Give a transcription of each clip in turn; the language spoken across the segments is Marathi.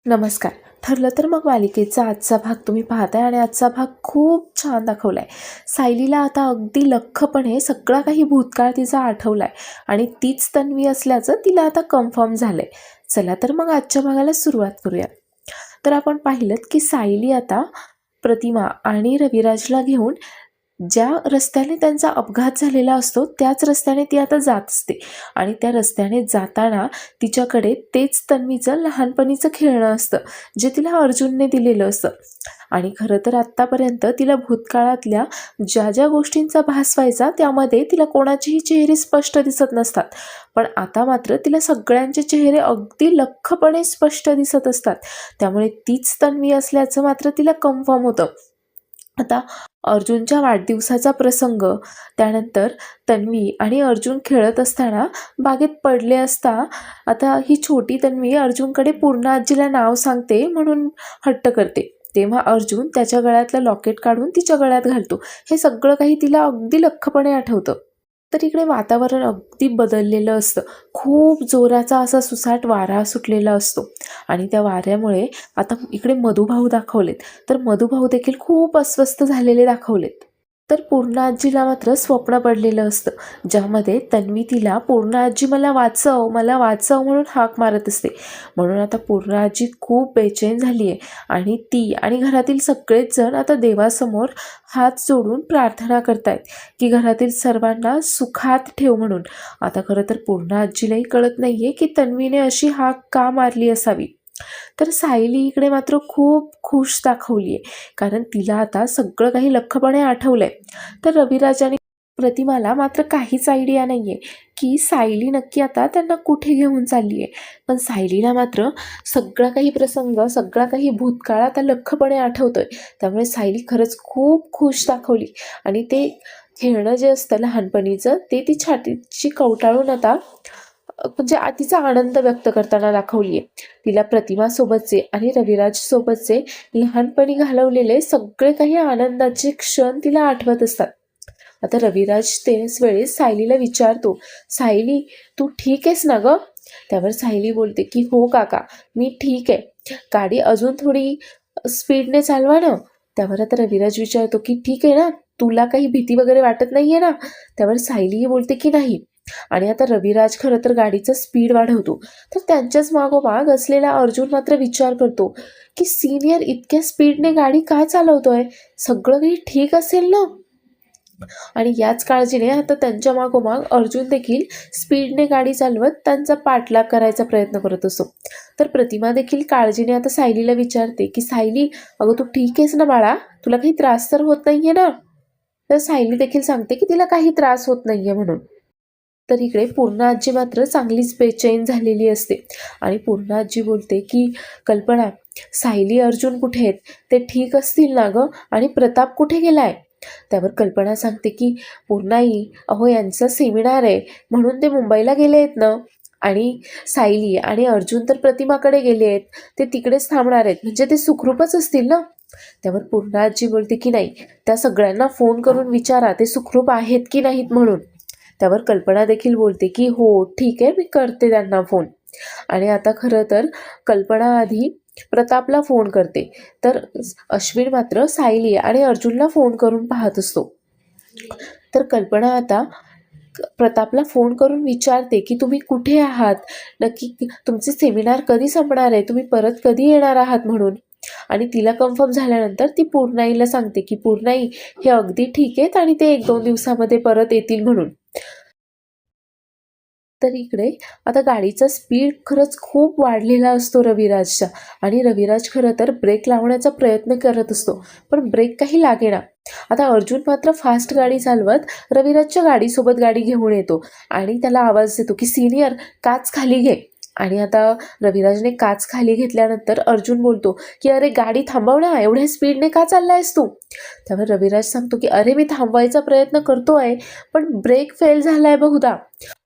नमस्कार. ठरलं तर मग मालिकेचा आजचा भाग तुम्ही पाहताय आणि आजचा भाग खूप छान दाखवलाय. सायलीला आता अगदी लख्खपणे सगळा काही भूतकाळ तिचा आठवलाय आणि तीच तन्वी असल्याचं तिला आता कन्फर्म झालंय. चला तर मग आजच्या भागाला सुरुवात करूया. तर आपण पाहिलं की सायली आता प्रतिमा आणि रविराजला घेऊन ज्या रस्त्याने त्यांचा अपघात झालेला असतो त्याच रस्त्याने ती आता जात असते आणि त्या रस्त्याने जाताना तिच्याकडे तेच तन्वीचं लहानपणीचं खेळणं असतं जे तिला अर्जुनने दिलेलं असतं. आणि खरं तर आत्तापर्यंत तिला भूतकाळातल्या ज्या ज्या गोष्टींचा भास व्हायचा त्यामध्ये तिला कोणाचेही चेहरे स्पष्ट दिसत नसतात, पण आता मात्र तिला सगळ्यांचे चेहरे अगदी लख्खपणे स्पष्ट दिसत असतात. त्यामुळे तीच तन्वी असल्याचं मात्र तिला कन्फर्म होतं. आता अर्जुनच्या वाढदिवसाचा प्रसंग, त्यानंतर तन्वी आणि अर्जुन खेळत असताना बागेत पडले असता आता ही छोटी तन्वी अर्जुनकडे पूर्ण आजीला नाव सांगते म्हणून हट्ट करते. तेव्हा अर्जुन त्याच्या गळ्यातलं लॉकेट काढून तिच्या गळ्यात घालतो. हे सगळं काही तिला अगदी लख्खपणे आठवतं. तर इकडे वातावरण अगदी बदललेलं असतं. खूप जोराचा असा सुसाट वारा सुटलेला असतो आणि त्या वाऱ्यामुळे आता इकडे मधुभाऊ दाखवलेत. तर मधुभाऊ देखील खूप अस्वस्थ झालेले दाखवलेत. तर पूर्ण आजीला मात्र स्वप्न पडलेलं असतं, ज्यामध्ये तन्वी तिला पूर्ण आजी मला वाचव मला वाचव म्हणून हाक मारत असते. म्हणून आता पूर्ण आजी खूप बेचैन झाली आहे आणि ती आणि घरातील सगळेच जण आता देवासमोर हात जोडून प्रार्थना करतायत की घरातील सर्वांना सुखात ठेव म्हणून. आता खरं तर पूर्ण आजीलाही कळत नाहीये की तन्वीने अशी हाक का मारली असावी. तर सायली इकडे मात्र खूप खुश दाखवली आहे, कारण तिला आता सगळं काही लख्खपणे आठवलंय. तर रविराज आणि प्रतिमाला मात्र काहीच आयडिया नाहीये की सायली नक्की आता त्यांना कुठे घेऊन चालली आहे. पण सायलीला मात्र सगळा काही प्रसंग, सगळा काही भूतकाळ आता लख्खपणे आठवतोय. त्यामुळे सायली खरंच खूप खुश दाखवली आणि ते खेळणं जे असतं लहानपणीचं ते ती छातीची कवटाळून आता म्हणजे तिचा आनंद व्यक्त करताना दाखवली आहे. तिला प्रतिमासोबतचे आणि रविराज सोबतचे लहानपणी घालवलेले सगळे काही आनंदाचे क्षण तिला आठवत असतात. आता रविराज त्याच वेळेस सायलीला विचारतो, सायली तू ठीक आहेस ना ग? त्यावर सायली बोलते की हो काका, मी ठीक आहे. गाडी अजून थोडी स्पीडने चालवा ना. त्यावर आता रविराज विचारतो की ठीक आहे ना, तुला काही भीती वगैरे वाटत नाहीये ना? त्यावर सायलीही बोलते की नाही. आणि आता रविराज खरं तर गाडीचा स्पीड वाढवतो. तर त्यांच्याच मागोमाग असलेला अर्जुन मात्र विचार करतो की सिनियर इतक्या स्पीडने गाडी का चालवतोय? सगळं काही ठीक असेल ना? आणि याच काळजीने आता त्यांच्या मागोमाग अर्जुन देखील स्पीडने गाडी चालवत त्यांचा पाठलाग करायचा प्रयत्न करत असतो. तर प्रतिमा देखील काळजीने आता सायलीला विचारते की सायली, अगं तू ठीक आहेस ना बाळा? तुला काही त्रास तर होत नाहीये ना? तर सायली देखील सांगते की तिला काही त्रास होत नाहीये म्हणून. तर इकडे पूर्ण आजी मात्र चांगलीच बेचैन झालेली असते आणि पूर्ण आजी बोलते की कल्पना, सायली अर्जुन कुठे आहेत? ते ठीक असतील ना गं? आणि प्रताप कुठे गेलाय? त्यावर कल्पना सांगते की पूर्णाई, अहो यांचा सेमिनार आहे म्हणून ते मुंबईला गेले आहेत ना. आणि सायली आणि अर्जुन तर प्रतिमाकडे गेले आहेत, ते तिकडेच थांबणार आहेत, म्हणजे ते सुखरूपच असतील ना. त्यावर पूर्ण आजी बोलते की नाही, त्या सगळ्यांना फोन करून विचारा ते सुखरूप आहेत की नाहीत म्हणून. त्यावर कल्पना देखील बोलते की हो ठीक आहे, मी करते त्यांना फोन. आणि आता खरं तर कल्पना आधी प्रतापला फोन करते, तर अश्विन मात्र सायली आणि अर्जुनला फोन करून पाहत असतो. तर कल्पना आता प्रतापला फोन करून विचारते की तुम्ही कुठे आहात नक्की, तुमचे सेमिनार कधी संपणार आहे, तुम्ही परत कधी येणार आहात म्हणून. आणि तिला कन्फर्म झाल्यानंतर ती पूर्णाईला सांगते की पूर्णाई, हे अगदी ठीक आहेत आणि ते 1-2 दिवसामध्ये परत येतील म्हणून. तर इकडे आता गाडीचा स्पीड खरंच खूप वाढलेला असतो रविराजचा आणि रविराज खरं तर ब्रेक लावण्याचा प्रयत्न करत असतो, पण ब्रेक काही लागेना. आता अर्जुन मात्र फास्ट गाडी चालवत रविराजच्या गाडीसोबत गाडी घेऊन येतो आणि त्याला आवाज देतो की सिनियर, काच खाली घे. आणि आता रविराजने काच खाली घेतल्यानंतर अर्जुन बोलतो की अरे गाडी थांबव ना, एवढ्या स्पीडने का चाललायस तू? त्यावर रविराज सांगतो की अरे मी थांबवायचा प्रयत्न करतोय, पण ब्रेक फेल झालाय बहुधा.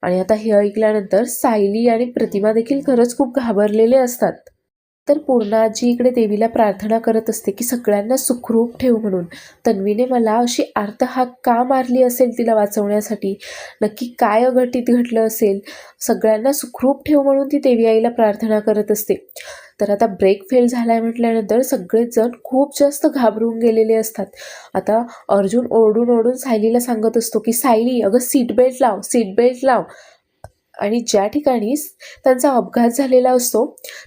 आणि आता हे ऐकल्यानंतर सायली आणि प्रतिमा देखील खरंच खूप घाबरलेले असतात. तर पूर्ण आजी इकडे देवीला प्रार्थना करत असते की सगळ्यांना सुखरूप ठेव म्हणून. तन्वीने मला अशी आर्तहाक का मारली असेल तिला वाचवण्यासाठी? नक्की काय अघटित घडलं असेल? सगळ्यांना सुखरूप ठेव म्हणून ती देवी आईला प्रार्थना करत असते. तर आता ब्रेक फेल झालाय म्हटल्यानंतर सगळेच जण खूप जास्त घाबरून गेलेले असतात. आता अर्जुन ओरडून ओरडून सायलीला सांगत असतो की सायली अगं सीट बेल्ट लाव, सीट बेल्ट लाव. आणि ज्या ठिकाणी त्यांचा अपघात झालेला असतो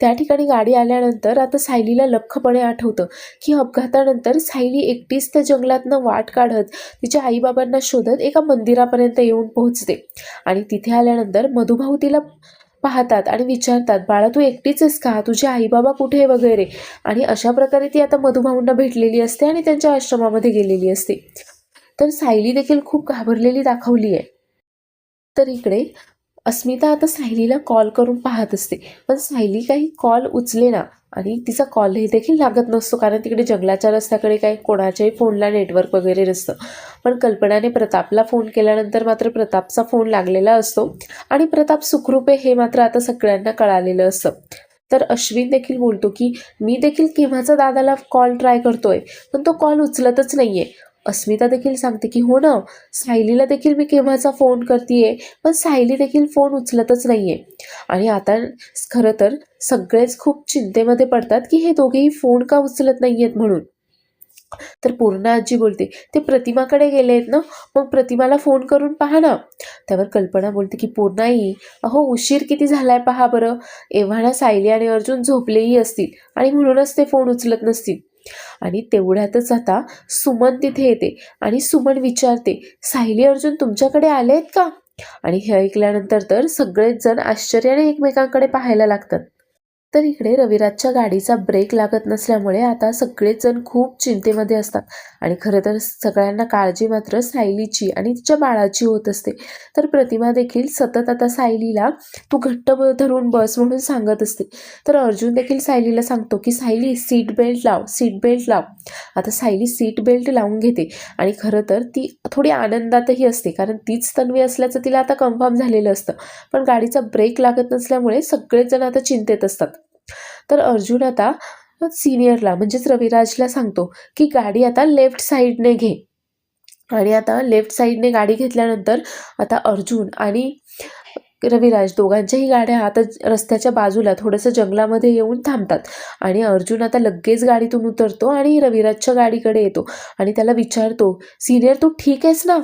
त्या ठिकाणी गाडी आल्यानंतर आता सायलीला लख्खपणे आठवतं की अपघातानंतर सायली एकटीच त्या जंगलातनं वाट काढत तिच्या आईबाबांना शोधत एका मंदिरापर्यंत येऊन पोहोचते. आणि तिथे आल्यानंतर मधुभाऊ तिला पाहतात आणि विचारतात, बाळा तू एकटीच आहेस का, तुझे आईबाबा कुठे वगैरे. आणि अशा प्रकारे ती आता मधुभाऊंना भेटलेली असते आणि त्यांच्या आश्रमामध्ये गेलेली असते. तर सायली देखील खूप घाबरलेली दाखवली आहे. तर इकडे अस्मिता आता सायलीला कॉल करून पाहत असते, पण सायली काही कॉल उचलेना आणि तिचा कॉलही देखील लागत नसतो, कारण तिकडे जंगलाच्या रस्त्याकडे काही कोणाच्याही फोनला नेटवर्क वगैरे नसतं. पण कल्पनाने प्रतापला फोन केल्यानंतर मात्र प्रतापचा फोन लागलेला असतो आणि प्रताप सुखरूप आहे हे मात्र आता सगळ्यांना कळालेलं असतं. तर अश्विन देखील बोलतो की मी देखील केव्हाचा दादाला कॉल ट्राय करतोय पण तो कॉल उचलतच नाहीये. अस्मिता देखील सांगते की हो ना, सायलीला देखील मी केव्हाचा फोन करतेय पण सायली देखील फोन उचलतच नाहीये. आणि आता खरं तर सगळेच खूप चिंतेमध्ये पडतात की हे दोघेही फोन का उचलत नाहीयेत म्हणून. तर पूर्णा आजी बोलते ते प्रतिमाकडे गेले आहेत ना, मग प्रतिमाला फोन करून पहा ना. त्यावर कल्पना बोलते की पूर्णाई अहो उशीर किती झालाय पहा बरं, एव्हाना सायली आणि अर्जुन झोपलेही असतील आणि म्हणूनच ते फोन उचलत नसतील. आणि तेवढ्यातच आता सुमन तिथे येते आणि सुमन विचारते सायली अर्जुन तुमच्याकडे आले आहेत का. आणि हे ऐकल्यानंतर तर सगळेच जण आश्चर्याने एकमेकांकडे पाहायला लागतात. तर इकडे रविराजच्या गाडीचा ब्रेक लागत नसल्यामुळे आता सगळेच जण खूप चिंतेमध्ये असतात. आणि खरं तर सगळ्यांना काळजी मात्र सायलीची आणि तिच्या बाळाची होत असते. तर प्रतिमा देखील सतत आता सायलीला तू घट्ट धरून बस म्हणून सांगत असते. तर अर्जुन देखील सायलीला सांगतो की सायली सीट बेल्ट लाव, सीट बेल्ट लाव. आता सायली सीट बेल्ट लावून घेते आणि खरं तर ती थोडी आनंदातही असते, कारण तीच तन्वी असल्याचं तिला आता कन्फर्म झालेलं असतं. पण गाडीचा ब्रेक लागत नसल्यामुळे सगळेच जण आता चिंतेत असतात. तर अर्जुन आता सिनियरला म्हणजेच रविराजला सांगतो की गाडी आता लेफ्ट साईडने घे. आणि आता लेफ्ट साईडने गाडी घेतल्यानंतर आता अर्जुन आणि रविराज दोघांच्याही गाड्या आता रस्त्याच्या बाजूला थोडंसं जंगलामध्ये येऊन थांबतात. आणि अर्जुन आता लगेच गाडीतून उतरतो आणि रविराजच्या गाडीकडे येतो आणि त्याला विचारतो सिनियर तू ठीक आहेस ना,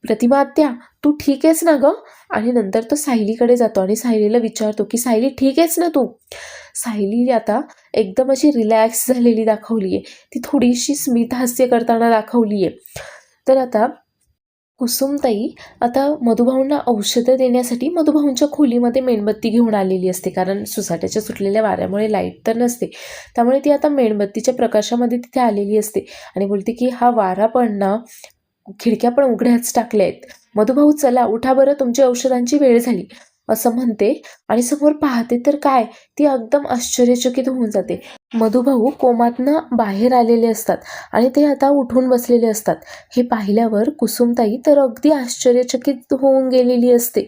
प्रतिमा आत्या तू ठीक आहेस ना ग. आणि नंतर तो सायलीकडे जातो आणि सायलीला विचारतो की सायली ठीक आहेस ना तू. सायली आता एकदम अशी रिलॅक्स झालेली दाखवली आहे, ती थोडीशी स्मित हास्य करताना दाखवली आहे. तर आता कुसुमताई आता मधुभाऊंना औषधं देण्यासाठी मधुभाऊंच्या खोलीमध्ये मेणबत्ती घेऊन आलेली असते, कारण सुसाट्याच्या सुटलेल्या वाऱ्यामुळे लाईट तर नसते, त्यामुळे ती आता मेणबत्तीच्या प्रकाशामध्ये तिथे आलेली असते. आणि बोलते की हा वारा पण ना, खिडक्या पण उघड्याच टाकल्या आहेत, मधुभाऊ चला उठा बरं तुमची औषधांची वेळ झाली असं म्हणते. आणि समोर पाहते तर काय, ती एकदम आश्चर्यचकित होऊन जाते. मधुभाऊ कोमातनं बाहेर आलेले असतात आणि ते आता उठून बसलेले असतात. हे पाहिल्यावर कुसुमताई तर अगदी आश्चर्यचकित होऊन गेलेली असते.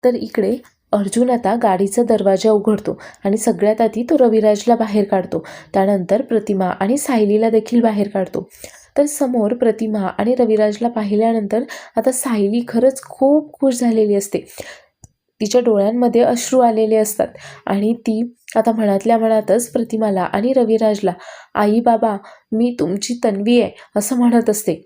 तर इकडे अर्जुन आता गाडीचा दरवाजा उघडतो आणि सगळ्यात आधी तो रविराजला बाहेर काढतो, त्यानंतर प्रतिमा आणि सायलीला देखील बाहेर काढतो. तर समोर प्रतिमा आणि रविराजला पाहिल्यानंतर आता सायली खरंच खूप खुश झालेली असते, तिच्या डोळ्यांमध्ये अश्रू आलेले असतात. आणि ती आता मनातल्या मनातच प्रतिमाला आणि रविराजला आई बाबा मी तुमची तन्वी आहे असं म्हणत असते.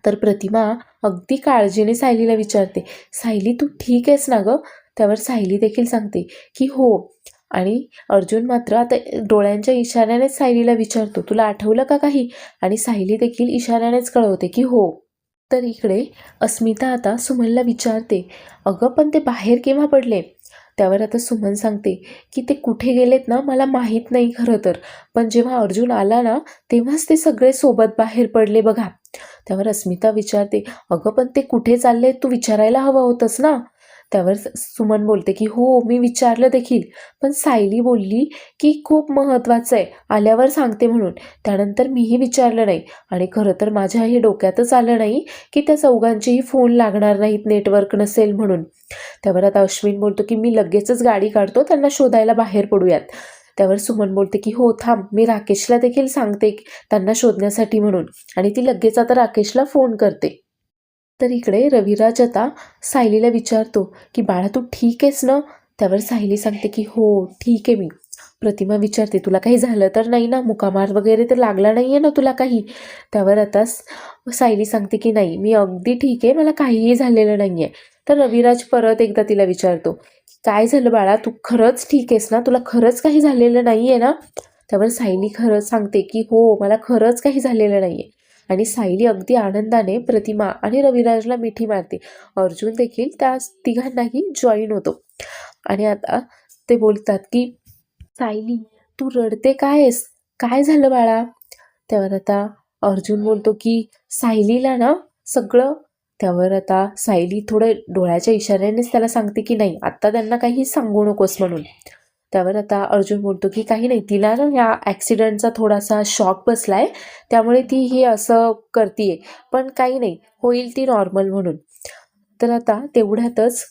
तर प्रतिमा अगदी काळजीने सायलीला विचारते सायली तू ठीक आहेस ना ग. त्यावर सायली देखील सांगते की हो. आणि अर्जुन मात्र आता डोळ्यांच्या इशाऱ्यानेच सायलीला विचारतो तुला आठवलं का काही. आणि सायली देखील इशाऱ्यानेच कळवते की हो. तर इकडे अस्मिता आता सुमनला विचारते अगं पण ते बाहेर केव्हा पडले. त्यावर आता सुमन सांगते की ते कुठे गेलेत ना मला माहीत नाही खरं तर, पण जेव्हा अर्जुन आला ना तेव्हाच ते सगळे सोबत बाहेर पडले बघा. त्यावर अस्मिता विचारते अगं पण ते कुठे चालले तू विचारायला हवं होतंस ना. त्यावर सुमन बोलते की हो मी विचारलं देखील, पण सायली बोलली की खूप महत्त्वाचं आहे आल्यावर सांगते म्हणून, त्यानंतर मीही विचारलं नाही. आणि खरं तर माझ्या हे डोक्यातच आलं नाही की त्या चौघांचेही फोन लागणार नाहीत, नेटवर्क नसेल म्हणून. त्यावर आता अश्विन बोलतो की मी लगेचच गाडी काढतो, त्यांना शोधायला बाहेर पडूयात. त्यावर सुमन बोलते की हो थांब मी राकेशला देखील सांगते त्यांना शोधण्यासाठी म्हणून. आणि ती लगेच आता राकेशला फोन करते. तर इकडे रविराज आता सायलीला विचारतो की बाळा तू ठीक आहेस ना. त्यावर सायली सांगते की हो ठीक आहे मी. प्रतिमा विचारते, तुला काही झालं तर नाही ना, मुकामार वगैरे तर लागला नाही आहे ना तुला काही? त्यावर आता सायली सांगते की नाही, मी अगदी ठीक आहे, मला काहीही झालेलं नाही आहे. तर रविराज परत एकदा तिला विचारतो, काय झालं बाळा, तू खरंच ठीक आहेस ना, तुला खरंच काही झालेलं नाही आहे ना? त्यावर सायली खरंच सांगते की हो, मला खरंच काही झालेलं नाही आहे. आणि सायली अगदी आनंदाने प्रतिमा आणि रविराजला मिठी मारते. अर्जुन देखील त्या तिघांनाही जॉईन होतो. आणि आता ते बोलतात की सायली, तू रडते काय आहेस? काय झालं बाळा? त्यावर आता अर्जुन बोलतो की सायलीला ना सगळं. त्यावर आता सायली थोडं डोळ्याच्या इशाऱ्यानेच त्याला सांगते की नाही, आत्ता त्यांना काही सांगू नकोस म्हणून. त्यावर आता अर्जुन बोलतो की काही नाही, तिला ना या ॲक्सिडेंटचा थोडासा शॉक बसलाय, त्यामुळे ती हे असं करतीये, पण काही नाही, होईल ती नॉर्मल म्हणून. तर आता तेवढ्यातच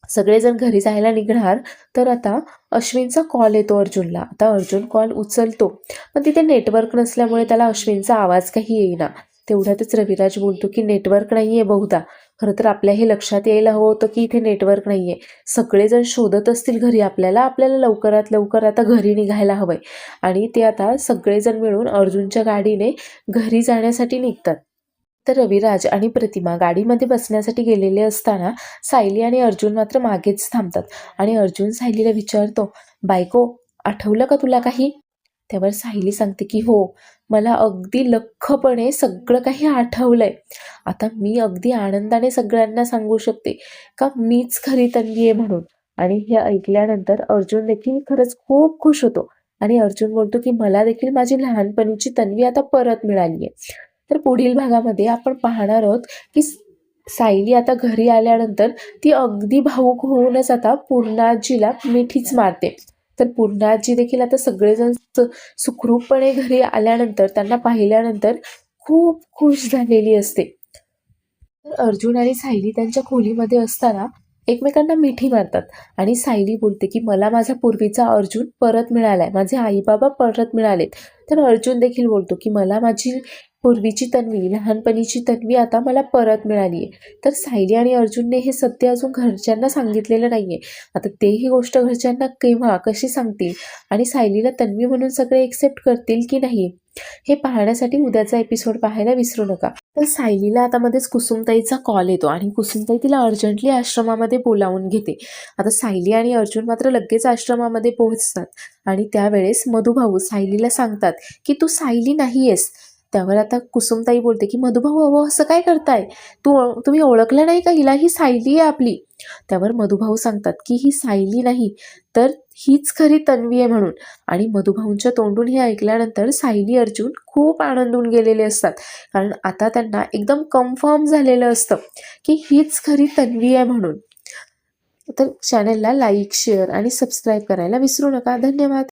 सगळेजण घरी जायला निघणार. तर आता अश्विनचा कॉल येतो अर्जुनला. आता अर्जुन कॉल उचलतो, पण तिथे नेटवर्क नसल्यामुळे त्याला अश्विनचा आवाज काही येईना. तेवढ्यातच रविराज बोलतो की नेटवर्क नाही आहे बहुधा. खरं तर आपल्या हे लक्षात यायला हवं होतं की इथे नेटवर्क नाही आहे. सगळेजण शोधत असतील घरी आपल्याला लवकरात लवकर आता घरी निघायला हवंय. आणि ते आता सगळेजण मिळून अर्जुनच्या गाडीने घरी जाण्यासाठी निघतात. तर रविराज आणि प्रतिमा गाडीमध्ये बसण्यासाठी गेलेले असताना सायली आणि अर्जुन मात्र मागेच थांबतात. आणि अर्जुन सायलीला विचारतो, बायको, आठवलं का तुला काही? त्यावर सायली सांगते की हो, मला अगदी लख्खपणे सगळं काही आठवलंय. आता मी अगदी आनंदाने सगळ्यांना सांगू शकते का मीच खरी तन्वी आहे म्हणून. आणि हे ऐकल्यानंतर अर्जुन देखील खरंच खूप खुश होतो. आणि अर्जुन बोलतो की मला देखील माझी लहानपणीची तन्वी आता परत मिळाली आहे. तर पुढील भागामध्ये आपण पाहणार आहोत की सायली आता घरी आल्यानंतर ती अगदी भावूक होऊनच आता पूर्णाजीला मिठीच मारते. तर पूर्णाजी देखील आता सगळेजण सुखरूपपणे घरी आल्यानंतर त्यांना पाहिल्यानंतर खूप खुश झालेली असते. तर अर्जुन आणि सायली त्यांच्या खोलीमध्ये असताना एकमेकांना मिठी मारतात. आणि सायली बोलते की मला माझा पूर्वीचा अर्जुन परत मिळालाय, माझे आई बाबा परत मिळालेत. तर अर्जुन देखील बोलतो की मला माझी पूर्वीची तन्वी, लहानपणीची तन्वी आता मला परत मिळाली आहे. तर सायली आणि अर्जुनने हे सत्य अजून घरच्यांना सांगितलेलं नाहीये. आता ते ही गोष्ट घरच्यांना केव्हा कशी सांगतील आणि सायलीला तन्वी म्हणून सगळे एक्सेप्ट करतील की नाही, हे पाहण्यासाठी उद्याचा एपिसोड पाहायला विसरू नका. तर सायलीला आता मध्येच कुसुमताईचा कॉल येतो आणि कुसुमताई तिला अर्जंटली आश्रमामध्ये बोलावून घेते. आता सायली आणि अर्जुन मात्र लगेच आश्रमामध्ये पोहोचतात. आणि त्यावेळेस मधुभाऊ सायलीला सांगतात की तू सायली नाही आहेस. त्यावर आता कुसुमताई बोलते की मधुभाऊ, अहो असं काय करताय, तुम्ही ओळखलं नाही का हिला, ही सायली आहे आपली. त्यावर मधुभाऊ सांगतात की ही सायली नाही, तर हीच खरी तन्वी आहे म्हणून. आणि मधुभाऊंच्या तोंडून हे ऐकल्यानंतर सायली अर्जुन खूप आनंदून गेलेले असतात, कारण आता त्यांना एकदम कन्फर्म झालेलं असतं की हीच खरी तन्वी आहे म्हणून. तर चॅनलला लाईक, शेअर आणि सबस्क्राईब करायला विसरू नका. धन्यवाद.